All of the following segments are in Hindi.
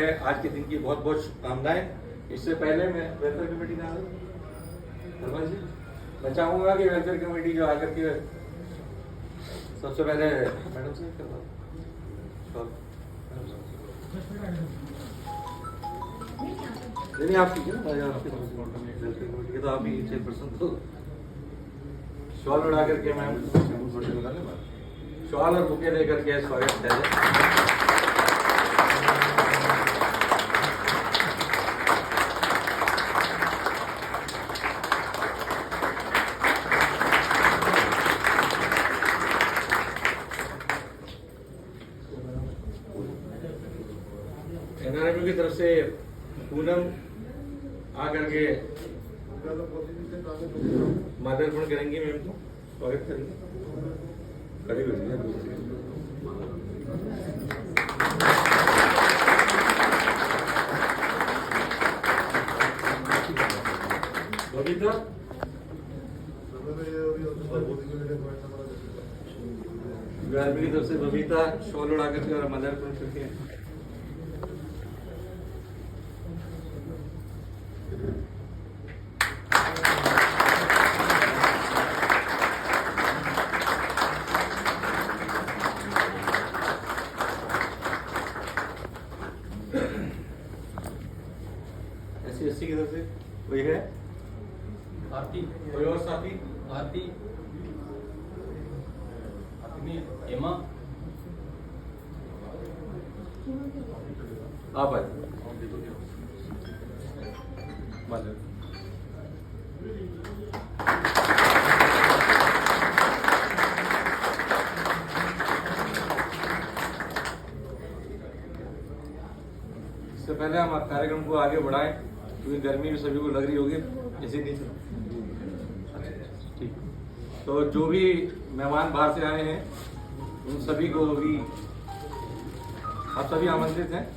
आज के दिन की बहुत बहुत शुभकामनाएं। इससे पहले मैं वेलफेयर कमेटी का धर्मल जी मैं चाहूंगा कि वेलफेयर कमेटी जो आकर के सबसे पहले मैडम से नहीं आप ठीक है ना वेलफेयर कमेटी के तो आप ही चेयरपर्सन तो शॉल उड़ा करके मैम शॉल और बुके लेकर के स्वागत है। एनआरएम की तरफ से पूनम आकर के मार्गदर्शन करेंगे मैम को स्वागत करेंगे। बबीता की तरफ से बबीता शॉल उड़ा करके और मार्गदर्शन करके SC की तरफ से वही है आरती कोई और साथी आरती में एमा आप आए इससे पहले हम कार्यक्रम को आगे बढ़ाएं क्योंकि गर्मी भी सभी को लग रही होगी इसी नीचे ठीक। तो जो भी मेहमान बाहर से आए हैं उन सभी को भी आप सभी आमंत्रित हैं।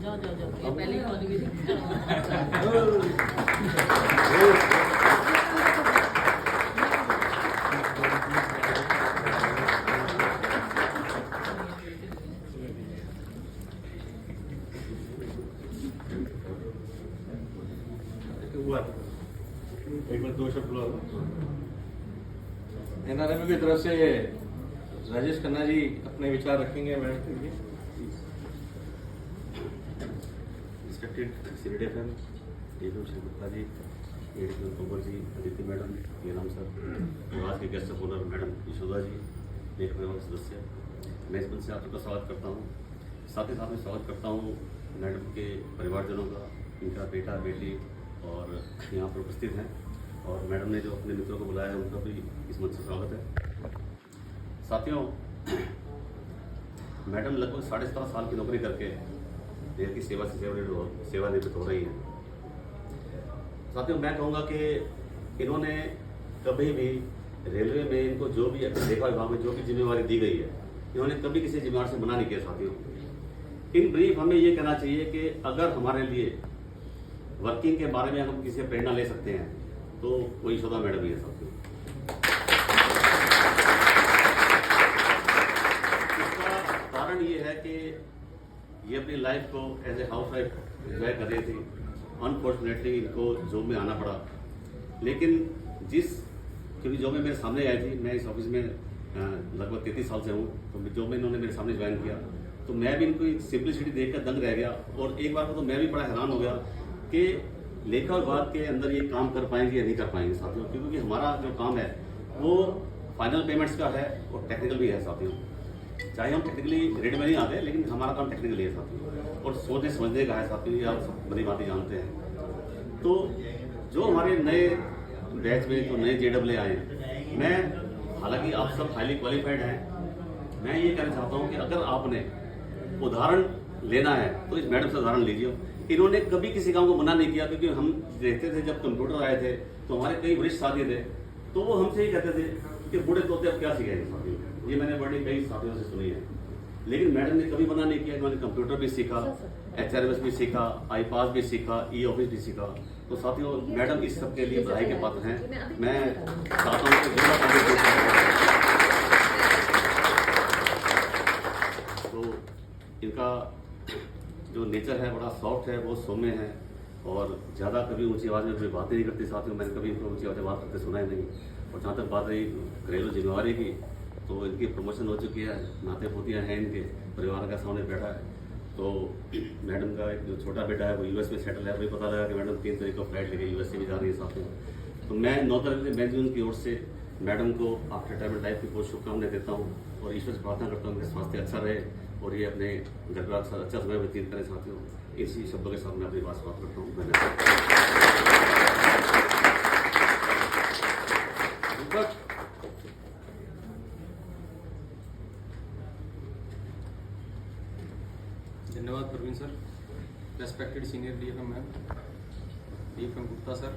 जाओ पहले एक बार दो शब्द एनआरएम की तरफ से राजेश खन्ना जी अपने विचार रखेंगे मैडम के लिए। Selected FM DM Shri Gupta ji, ADM Tomar ji, Aditi madam, Neelam sir, आज के guest of honour madam Yashoda ji, एक परिवार सदस्य, मैं इस मंच से आप सबका स्वागत करता हूँ। साथ ही साथ में स्वागत करता हूँ मैडम के परिवारजनों का, इनका बेटा बेटी और यहाँ पर उपस्थित हैं, और मैडम ने जो अपने मित्रों को बुलाया है उनका भी इस मंच से स्वागत है। साथियों, मैडम लगभग 17.5 साल की नौकरी करके देश की सेवा से सेवानिवृत्त हो रही है। साथियों, मैं कहूँगा कि इन्होंने कभी भी रेलवे में इनको जो भी सेवा विभाग में जो भी जिम्मेवारी दी गई है, इन्होंने कभी किसी जिम्मेवार से मना नहीं किया। साथियों, इन ब्रीफ हमें ये कहना चाहिए कि अगर हमारे लिए वर्किंग के बारे में हम किसी से प्रेरणा ले सकते हैं तो वो यशोदा मैडम ही है। साथियों, इसका कारण ये है कि ये अपनी लाइफ को as a housewife enjoy कर रही थी। अनफॉर्चुनेटली इनको जॉब में आना पड़ा, लेकिन क्योंकि जॉब में मेरे सामने आई थी, मैं इस ऑफिस में लगभग 33 साल से हूँ, तो जॉब में इन्होंने मेरे सामने ज्वाइन किया तो मैं भी इनको सिंपलिसिटी देखकर दंग रह गया। और एक बार को तो मैं भी बड़ा हैरान हो गया कि लेखा विभाग के अंदर ये काम कर पाएंगे या नहीं कर पाएंगे। साथियों, क्योंकि हमारा जो काम है वो फाइनल पेमेंट्स का है और टेक्निकल भी है। साथियों, चाहे हम टेक्निकली रेडी में नहीं आते, लेकिन हमारा काम टेक्निकली है साथियों, और सोचने समझने का है साथियों, ये आप बड़ी बातें जानते हैं। तो जो हमारे नए बैच में जो नए JAA आए हैं, मैं हालांकि आप सब हाईली क्वालिफाइड हैं, मैं ये कहना चाहता हूँ कि अगर आपने उदाहरण लेना है तो इस मैडम से उदाहरण लीजिए। इन्होंने कभी किसी काम को मना नहीं किया, क्योंकि हम देखते थे जब कंप्यूटर आए थे तो हमारे कई वरिष्ठ साथी थे, तो वो हमसे ही कहते थे कि बूढ़े तोते अब क्या सिखाएंगे साथियों। ये मैंने बड़ी कई साथियों से सुनी है, लेकिन मैडम ने कभी मना नहीं किया। इन्होंने कंप्यूटर भी सीखा, HRMS भी सीखा, iPass भी सीखा, E-ऑफिस भी सीखा। तो साथियों, मैडम इस सब के लिए बधाई के पात्र हैं। मैं चाहता हूँ कि जितना तो इनका जो नेचर है बड़ा सॉफ्ट है, बहुत सौम्य है और ज़्यादा कभी ऊंची आवाज़ में कोई बातें नहीं करती साथियों। मैंने कभी इनको ऊंची आवाज़ में बात करते सुना ही नहीं। और जहाँ तक बात रही घरेलू जिम्मेवारी की, तो इनकी प्रमोशन हो चुकी है, नाते पोतियाँ हैं, इनके परिवार का सामने बैठा है। तो मैडम का एक जो छोटा बेटा है वो US में सेटल है। वही पता लगा कि मैडम 3 तारीख को फ्लाइट लेके US से भी जा रही है साथियों। तो मैं 9 तारीख से मैं भी उनकी ओर से मैडम को आफ्टर रिटायरमेंट लाइफ की बहुत शुभकामनाएं देता हूँ और ईश्वर से प्रार्थना करता हूँ कि स्वास्थ्य अच्छा रहे और ये अपने घर का अच्छा समय व्यतीत करें साथियों। इसी शब्दों के साथ मैं अपनी बात समाप्त करता हूँ। धन्यवाद। धन्यवाद Praveen sir, respected senior DFM ma'am, DFM Gupta sir,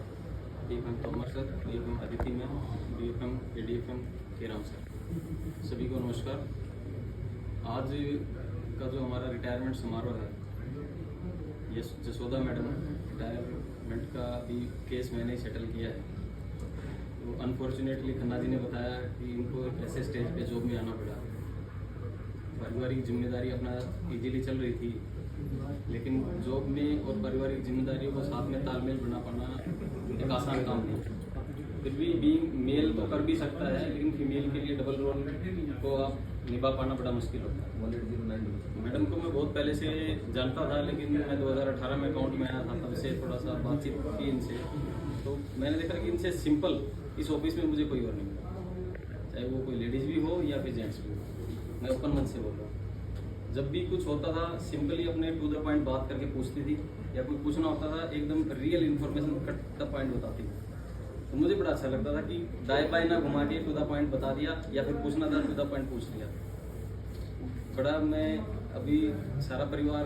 DFM Tomar sir, DFM Aditi ma'am, DFM ADFM Keram sir, सभी को नमस्कार। आज का जो हमारा रिटायरमेंट समारोह है, ये जसोदा मैडम रिटायरमेंट का भी केस मैंने सेटल किया है। तो अनफॉर्चुनेटली खन्ना जी ने बताया कि इनको एक ऐसे स्टेज पे जॉब में आना पड़ा। पारिवारिक जिम्मेदारी अपना इजीली चल रही थी, लेकिन जॉब में और पारिवारिक जिम्मेदारियों को साथ में तालमेल बना पाना एक आसान काम नहीं। फिर भी बीइंग मेल तो कर भी सकता है, लेकिन फीमेल के लिए डबल रोल को आप निभा पाना बड़ा मुश्किल होता है। मैडम को मैं बहुत पहले से जानता था, लेकिन मैं 2018 में अकाउंट में आया था, तब से थोड़ा सा बातचीत की इनसे। तो मैंने देखा कि इनसे सिंपल इस ऑफिस में मुझे कोई और नहीं मिला, चाहे वो कोई लेडीज़ भी हो या फिर जेंट्स भी हो। मैं ओपन मन से बोल रहा हूँ। जब भी कुछ होता था सिंपली अपने टू द पॉइंट बात करके पूछती थी, या कोई पूछना होता था एकदम real information cut the point बताती थी। तो मुझे बड़ा अच्छा लगता था कि दाएं बाएं ना घुमा के टू द पॉइंट बता दिया, या फिर पूछना था टू द पॉइंट पूछ लिया। बड़ा मैं अभी सारा परिवार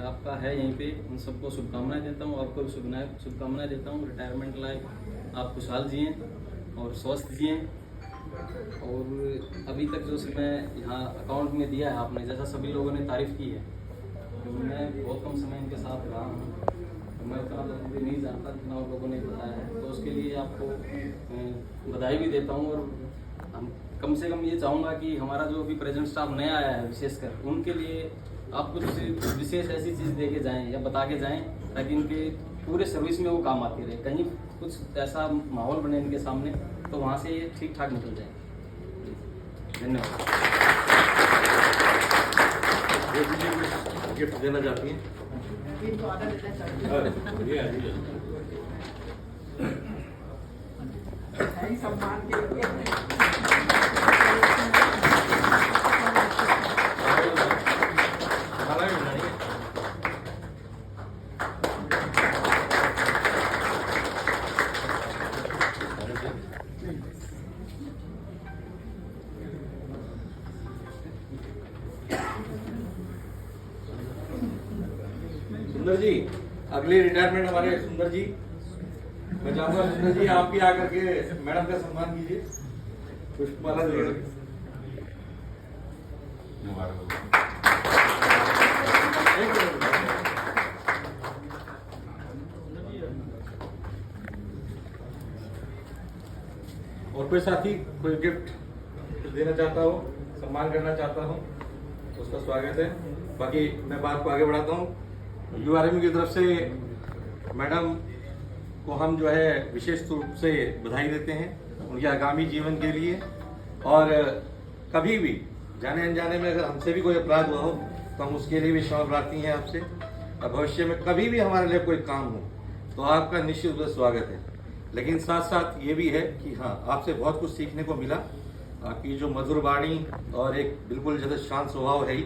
आपका है यहीं पे, उन सबको शुभकामनाएं देता हूँ, आपको भी शुभकामनाएं देता हूँ। रिटायरमेंट लाइफ आप खुशहाल जिएँ और स्वस्थ जिएँ। और अभी तक जो मैं यहाँ अकाउंट में दिया है आपने, जैसा सभी लोगों ने तारीफ़ की है, तो मैं बहुत कम समय इनके साथ रहा हूँ, तो मैं उतना लोगों को नहीं जानता जितना और लोगों ने बताया है। तो उसके लिए आपको बधाई भी देता हूँ। और हम कम से कम ये चाहूँगा कि हमारा जो अभी प्रेजेंट स्टाफ नया आया है, विशेषकर उनके लिए आप कुछ विशेष ऐसी चीज़ दे के जाएँ या बता के जाएँ, ताकि इनके पूरे सर्विस में वो काम आती रहे। कहीं कुछ ऐसा माहौल बने इनके सामने, तो वहाँ से ये ठीक ठाक निकल जाए। धन्यवाद। गिफ्ट देना चाहती हैं? सम्मान के लिए सुंदर जी, अगली रिटायरमेंट हमारे सुंदर जी, मैं चाहूंगा सुंदर जी आप भी आकर के मैडम का सम्मान कीजिए, पुष्पमाला दे। और कोई साथी कोई गिफ्ट देना चाहता हो, सम्मान करना चाहता हो, तो उसका स्वागत है। बाकी मैं बात को आगे बढ़ाता हूँ। URM की तरफ से मैडम को हम जो है विशेष रूप से बधाई देते हैं उनके आगामी जीवन के लिए। और कभी भी जाने अनजाने में अगर हमसे भी कोई अपराध हुआ हो तो हम उसके लिए भी क्षमा प्रार्थी हैं आपसे। और भविष्य में कभी भी हमारे लिए कोई काम हो तो आपका निश्चित रूप से स्वागत है। लेकिन साथ साथ ये भी है कि हाँ, आपसे बहुत कुछ सीखने को मिला। आपकी जो मधुर वाणी और एक बिल्कुल जैसे शांत स्वभाव है ही,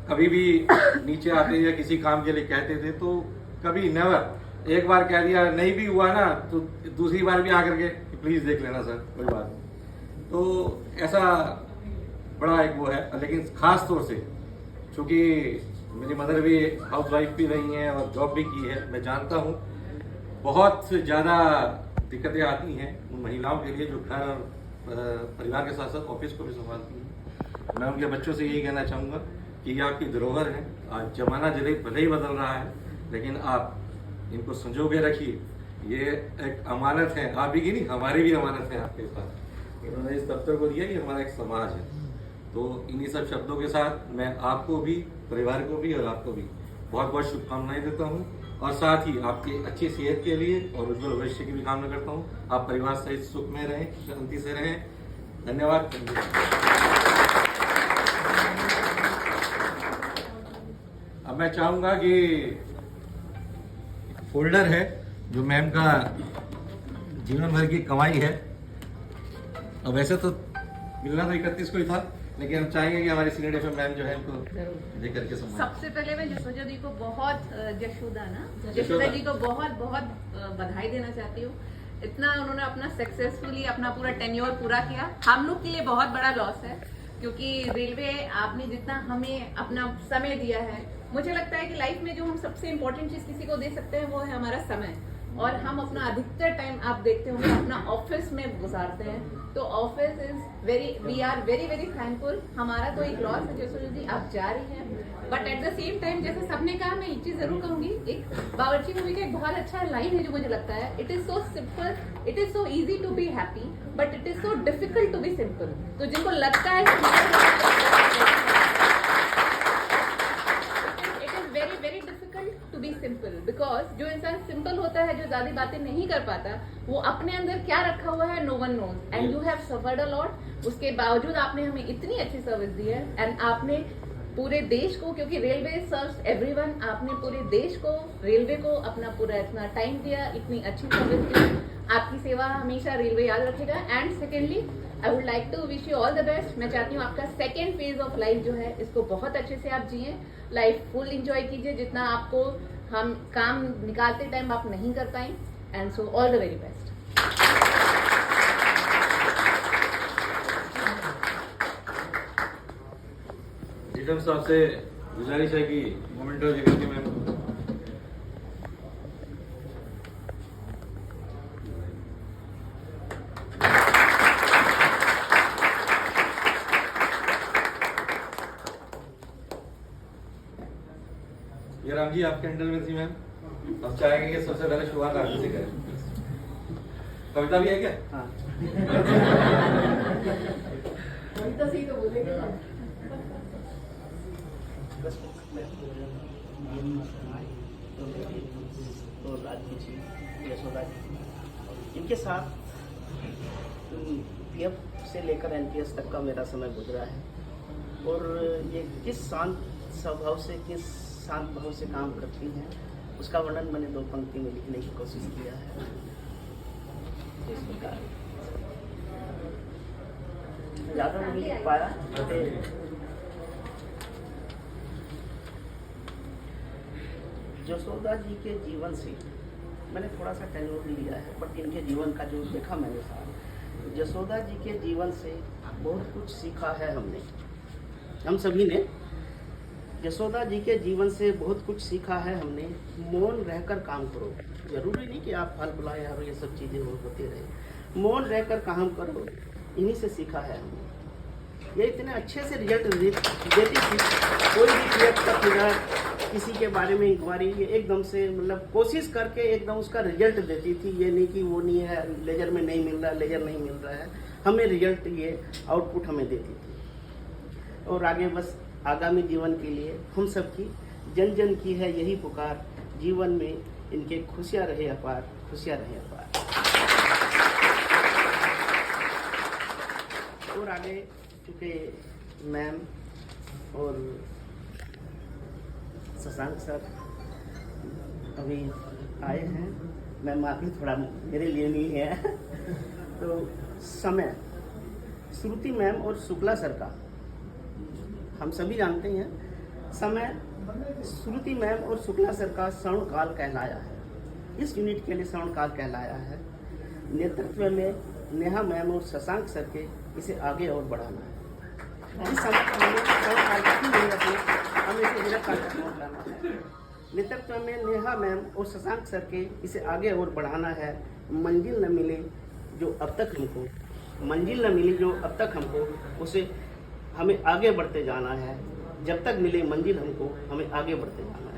कभी भी नीचे आते या किसी काम के लिए कहते थे तो कभी नेवर, एक बार कह दिया नहीं भी हुआ ना तो दूसरी बार भी आकर के प्लीज़ देख लेना सर, कोई बात नहीं। तो ऐसा बड़ा एक वो है। लेकिन खास तौर से चूँकि मेरी मदर भी हाउस वाइफ भी रही हैं और जॉब भी की है। मैं जानता हूँ बहुत ज़्यादा दिक्कतें आती हैं उन महिलाओं के लिए जो घर और परिवार के साथ साथ ऑफिस को भी संभालती हैं। मैं उनके बच्चों से यही कहना चाहूँगा कि ये आपकी धरोहर है। आज जमाना भले ही बदल रहा है, लेकिन आप इनको संजो के रखिए। ये एक अमानत है, आप ही की नहीं, हमारी भी अमानत है आपके साथ। इन्होंने इस दफ्तर को दिया, ये हमारा एक समाज है। तो इन्हीं सब शब्दों के साथ मैं आपको भी, परिवार को भी और आपको भी बहुत बहुत शुभकामनाएं देता हूँ, और साथ ही आपकी अच्छी सेहत के लिए और उज्जवल भविष्य की भी कामना करता हूँ। आप परिवार सहित सुख में रहें, शांति से रहें। धन्यवाद। अब मैं चाहूंगा कि फोल्डर है जो मैम का जीवन भर की कमाई है। अब वैसे तो मिलना तो 31 को ही था, लेकिन हम चाहेंगे कि हमारी सीनियर एफएम मैम जो है इनको दे करके सम्मान। सबसे पहले मैं जसोदा जी को बहुत जशोदा जी को बहुत बधाई देना चाहती हूँ। इतना उन्होंने अपना सक्सेसफुली अपना पूरा टेन्योर पूरा किया। हम लोग के लिए बहुत बड़ा लॉस है, क्योंकि रेलवे आपने जितना हमें अपना समय दिया है, मुझे लगता है कि लाइफ में जो हम सबसे इम्पोर्टेंट चीज किसी को दे सकते हैं वो है हमारा समय। और हम अपना अधिकतर टाइम आप देखते होंगे अपना ऑफिस में गुजारते हैं। तो office is we are very very thankful. हमारा तो एक लॉस है जसोदा जी, आप जा रही हैं, but at the same time जैसे सबने कहा, मैं एक चीज जरूर कहूंगी। एक बावर्ची मूवी का एक बहुत अच्छा लाइन है जो मुझे लगता है, it is so simple, it is so easy to be happy, but it is so difficult to be simple. तो जिनको लगता है very difficult to be simple, because जो इंसान सिंपल होता है, जो ज्यादा बातें नहीं कर पाता, वो अपने अंदर क्या रखा हुआ है no one knows, and you have suffered a lot. उसके बावजूद आपने हमें इतनी अच्छी सर्विस दी है, एंड आपने पूरे देश को, क्योंकि रेलवे सर्व्स एवरीवन, आपने पूरे देश को, रेलवे को अपना पूरा इतना टाइम दिया, इतनी अच्छी सर्विस दी। आपकी सेवा हमेशा रेलवे याद रखेगा। And secondly I would like to wish you all the best. मैं चाहती हूँ आपका सेकेंड फेज ऑफ लाइफ जो है इसको बहुत अच्छे से आप जिए, लाइफ फुल एंजॉय कीजिए, जितना आपको हम काम निकालते टाइम आप नहीं कर पाए। And so all the very best. Jeetam साहब से गुजारिश है कि मोमेंटो जगह के मैम ये राम जी आपके हैंडल में थी मैम। हम चाहेंगे कि सबसे पहले शुरुआत आपसे से करें। कविता भी है क्या? हाँ। कविता से ही तो बोलेंगे। तो राजवी जी, यशोदा जी, इनके साथ पीएफ से लेकर एनपीएस तक का मेरा समय गुजरा है, और ये किस शांत स्वभाव से, किस शांत भाव से काम करती हैं, उसका वर्णन मैंने 2 पंक्ति में लिखने की कोशिश किया है। इस प्रकार ज़्यादा नहीं लिख पाया। जसोदा जी के जीवन से मैंने थोड़ा सा टेन्योर लिया है, बट इनके जीवन का जो देखा मैंने सारा, जसोदा जी के जीवन से बहुत कुछ सीखा है हमने, हम सभी ने। जसोदा जी के जीवन से बहुत कुछ सीखा है हमने। मौन रहकर काम करो, जरूरी नहीं कि आप फल बुलाए और ये सब चीज़ें होती रहे। मौन रहकर काम करो, इन्हीं से सीखा है हमने। ये इतने अच्छे से रिजल्ट देती थी, कोई भी क्लियर का फिगर, किसी के बारे में इंक्वायरी, ये एकदम से मतलब कोशिश करके एकदम उसका रिजल्ट देती थी। ये नहीं कि वो नहीं है, लेजर में नहीं मिल रहा, लेजर नहीं मिल रहा है, हमें रिजल्ट, ये आउटपुट हमें देती थी। और आगे बस आगामी जीवन के लिए हम सब की जन जन की है यही पुकार, जीवन में इनके खुशियाँ रहे अपार, खुशियाँ रहे अपार। और आगे चूँकि मैम और शशांक सर अभी आए हैं, मैम अभी थोड़ा मेरे लिए नहीं है तो समय श्रुति मैम और शुक्ला सर का हम सभी जानते हैं। समय श्रुति मैम और शुक्ला सर का श्रवण काल कहलाया है, इस यूनिट के लिए श्रवण काल कहलाया है। नेतृत्व में नेहा मैम और शशांक सर के इसे आगे और बढ़ाना है। इस समय पर हमें श्रवण काल नहीं रखना, हमें इसे जिला कांटेक्ट में लाना है। नेतृत्व में नेहा मैम और शशांक सर के इसे आगे और बढ़ाना है। मंजिल न मिले जो अब तक हमको उसे हमें आगे बढ़ते जाना है। जब तक मिले मंजिल हमको हमें आगे बढ़ते जाना है।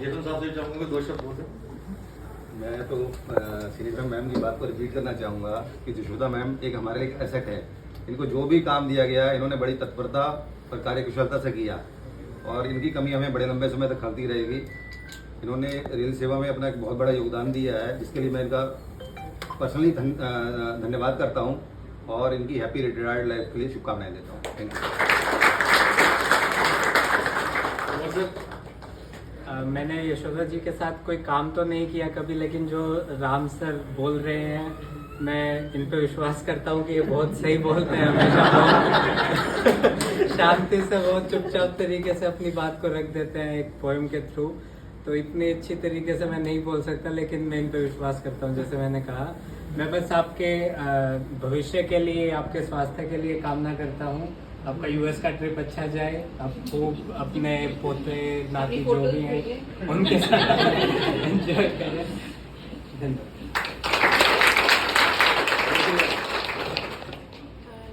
जेसन साहब से चाहूँगा 2 शब्द बोल दें। मैं तो श्रीधर मैम की बात को रिपीट करना चाहूँगा कि जशोदा मैम एक हमारे लिए एसेट है। इनको जो भी काम दिया गया इन्होंने बड़ी तत्परता और कार्यकुशलता से किया और इनकी कमी हमें बड़े लंबे समय तक खलती रहेगी। इन्होंने रेल सेवा में अपना एक बहुत बड़ा योगदान दिया है, जिसके लिए मैं इनका पर्सनली धन्यवाद करता हूँ और इनकी हैप्पी रिटायर्ड लाइफ के लिए शुभकामनाएं देता हूँ। Thank you. मैंने यशोदा जी के साथ कोई काम तो नहीं किया कभी, लेकिन जो राम सर बोल रहे हैं मैं इन पे विश्वास करता हूँ कि ये बहुत सही बोलते हैं। हमेशा बहुत शांति से, बहुत चुपचाप तरीके से अपनी बात को रख देते हैं एक पोएम के थ्रू। तो इतनी अच्छी तरीके से मैं नहीं बोल सकता, लेकिन मैं इन पे विश्वास करता हूँ। जैसे मैंने कहा, मैं बस आपके भविष्य के लिए, आपके स्वास्थ्य के लिए कामना करता हूँ। आपका यूएस का ट्रिप अच्छा जाए, आप खूब अपने पोते नाती जो भी हैं उनके साथ एंजॉय करें।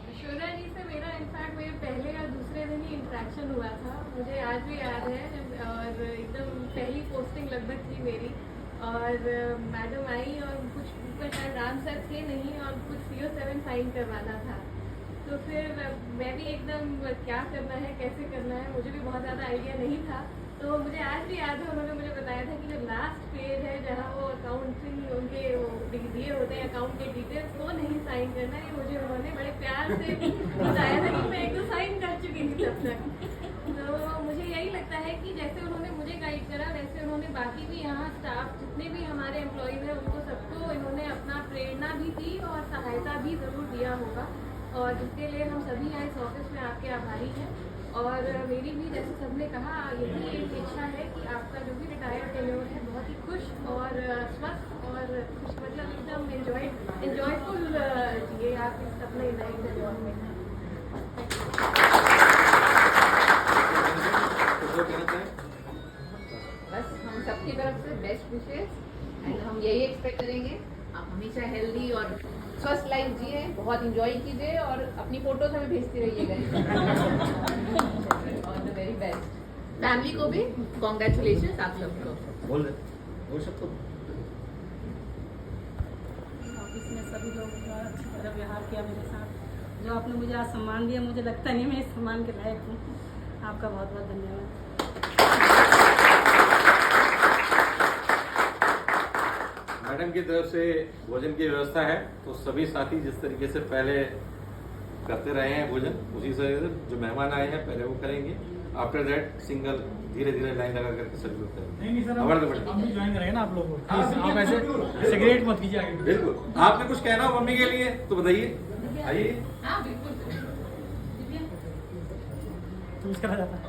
यशोदा जी से मेरा इनफैक्ट मेरे पहले या दूसरे दिन ही इंटरेक्शन हुआ था, मुझे आज भी याद है। और एकदम पहली पोस्टिंग लगभग थी मेरी, और मैडम आई और कुछ ऊपर शायद राम सर थे नहीं और कुछ CO7 साइन करवाना था। तो फिर मैं भी एकदम क्या करना है, कैसे करना है, मुझे भी बहुत ज़्यादा आइडिया नहीं था। तो मुझे आज भी याद है, उन्होंने मुझे बताया था कि जो लास्ट पेज है जहाँ वो अकाउंटिंग उनके दिए होते हैं अकाउंट के डिटेल्स, वो नहीं साइन करना है। मुझे उन्होंने बड़े प्यार से बताया था कि मैं 1-2 साइन कर चुकी थी तब तक। तो मुझे यही लगता है कि जैसे उन्होंने मुझे गाइड करा, वैसे उन्होंने बाकी भी यहाँ स्टाफ जितने भी हमारे एम्प्लॉयज़ हैं उनको सबको इन्होंने अपना प्रेरणा भी दी और सहायता भी ज़रूर दिया होगा, और जिसके लिए हम सभी यहाँ इस ऑफिस में आपके आभारी हैं। और मेरी भी जैसे सबने कहा, यही एक इच्छा है कि आपका जो भी रिटायर्ड टेन्योर है बहुत ही खुश और स्वस्थ और खुश, मतलब एकदम एंजॉयफुल जिए आप इस अपने नए टेन्योर में। बस हम सबकी तरफ से बेस्ट विशेस, एंड हम यही एक्सपेक्ट करेंगे आप हमेशा हेल्दी और स्वस्थ लाइफ जिए, बहुत इंजॉय कीजिए और अपनी फोटोज हमें भेजती रहिएगा। All the very best. Family को भी कॉन्ग्रेचुलेशन आप सबको। बोल दे 2 शब्द। ऑफिस में सभी लोग अच्छी तरह व्यवहार किया मेरे साथ। जो आपने मुझे आज सम्मान दिया, मुझे लगता नहीं मैं इस सम्मान के लायक हूँ। आपका बहुत बहुत धन्यवाद। मैडम की तरफ से भोजन की व्यवस्था है, तो सभी साथी जिस तरीके से पहले करते रहे हैं भोजन, उसी से जो मेहमान आए हैं पहले वो करेंगे। आफ्टर दैट सिंगल धीरे धीरे लाइन लगा करके सभी लोग करेंगे। नहीं सर, हम भी ज्वाइन करेंगे ना आप लोगों को। आप ऐसे सेग्रेट मत कीजिए आगे। बिल्कुल। आपने कुछ कहना हो मम्मी के लिए तो बताइए, आइए। हाँ बिल्कुल। तो उसका जाता है।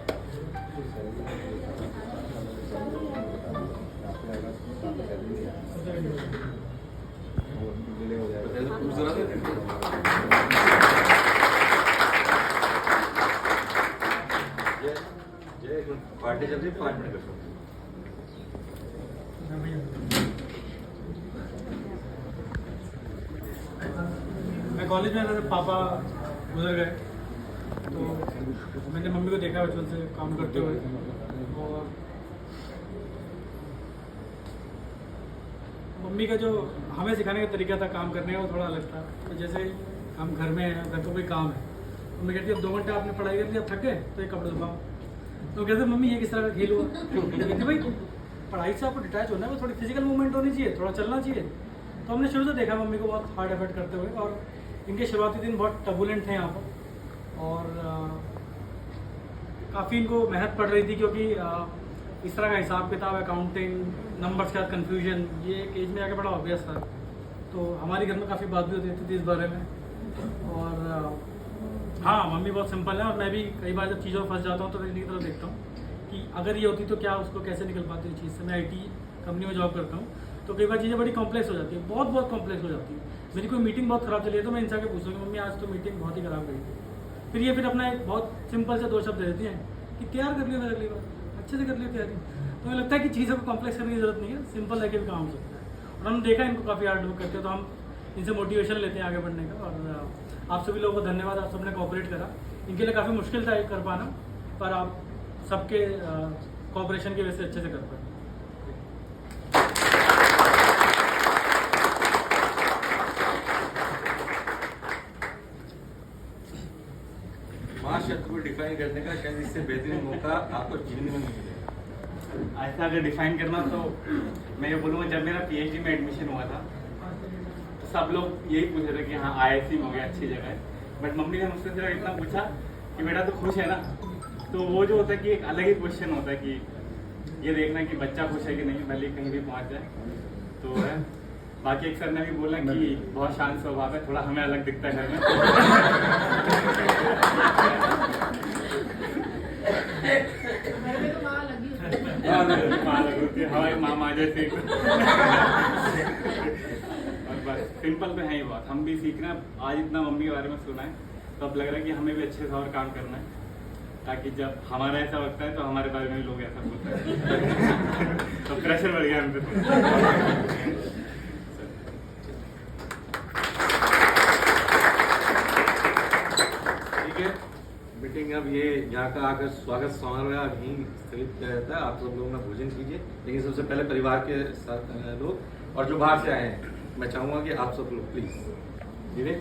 पार्टी चल रही 5 मिनट का। मैं कॉलेज में मेरे पापा गुजर गए, तो मैंने मम्मी को देखा बचपन से काम करते हुए, और मम्मी का जो हमें सिखाने का तरीका था काम करने का वो थोड़ा अलग था। तो जैसे हम घर में हैं, घर का कोई काम है, तो मैं कहती अब 2 घंटे आपने पढ़ाई कर ली, अब थक गए तो एक कपड़े धुपाओ। तो कहते मम्मी ये किस तरह का खेल हुआ? तो कहती भाई पढ़ाई से आपको डिटैच होना है, वो थोड़ी फिजिकल मूवमेंट होनी चाहिए, थोड़ा चलना चाहिए। तो हमने शुरू से देखा मम्मी को बहुत हार्ड एफर्ट करते हुए, और इनके शुरुआती दिन बहुत टर्बुलेंट थे यहाँ पर, और काफ़ी इनको मेहनत पड़ रही थी, क्योंकि इस तरह का हिसाब किताब, अकाउंटिंग, नंबर्स का कन्फ्यूजन, ये एक एज में आके बड़ा ऑब्वियस था। तो हमारे घर में काफ़ी बात भी होती थी इस बारे में। और हाँ, मम्मी बहुत सिंपल है, और मैं भी कई बार जब चीज़ों में फंस जाता हूँ तो मैं इनकी तरफ देखता हूँ कि अगर ये होती तो क्या, उसको कैसे निकल पाती है चीज़ से। मैं IT कंपनी में जॉब करता हूँ, तो कई बार चीज़ें बड़ी कॉम्प्लेक्स हो जाती है, बहुत कॉम्प्लेक्स हो जाती है। मेरी कोई मीटिंग बहुत ख़राब चली है तो मैं इनसे आके पूछूंगी मम्मी आज तो मीटिंग बहुत ही ख़राब गई थी। फिर ये अपना एक बहुत सिंपल से 2 शब्द दे देती हैं कि तैयार कर लियो फिर अगली बार, अच्छे से कर लियो तैयारी। तो मुझे लगता है कि चीज़ों को कॉम्प्लेक्स करने की जरूरत नहीं है, सिंपल रह के भी काम हो सकता है। और हमने देखा इनको काफ़ी हार्ड वर्क करते हैं तो हम इनसे मोटिवेशन लेते हैं आगे बढ़ने का। और आप सभी लोगों को धन्यवाद, आप सबने कोऑपरेट करा। इनके लिए काफ़ी मुश्किल था ये कर पाना, पर आप सबके कोऑपरेशन की वजह से अच्छे से कर पाए। माँ शब्द को डिफाइन करने का शायद इससे बेहतरीन मौका आपको जीवन में नहीं मिलेगा। ऐसा अगर डिफाइन करना तो मैं ये बोलूँगा, जब मेरा पीएचडी में एडमिशन हुआ था तो सब लोग यही पूछ रहे थे कि हाँ IISc हो गया, अच्छी जगह है। बट मम्मी ने मुझसे सिर्फ इतना पूछा कि बेटा तो खुश है ना। तो वो जो होता है कि एक अलग ही क्वेश्चन होता है कि ये देखना कि बच्चा खुश है कि नहीं, भले ही कहीं भी पहुँच जाए। तो है बाकी एक सर ने भी बोला कि बहुत शांत स्वभाव है, थोड़ा हमें अलग दिखता है घर में। घर में तो माँ लगी होती है। माँ लगी होती है, हमारी माँ जैसे। और बस सिंपल तो है ही बात, हम भी सीख रहे हैं। आज इतना मम्मी के बारे में सुना है तो अब लग रहा है कि हमें भी अच्छे से और काम करना है, ताकि जब हमारा ऐसा वक्त है तो हमारे बारे में भी लोग ऐसा बोलते हैं। तो प्रेशर बढ़ गया हम पे। ठीक है, मीटिंग अब ये यहाँ का आकर स्वागत समारोह अब यहीं स्थगित किया जाता है। आप सब लोग ना भोजन कीजिए, लेकिन सबसे पहले परिवार के साथ लोग और जो बाहर से आए हैं, मैं चाहूँगा कि आप सब लोग प्लीज धीरे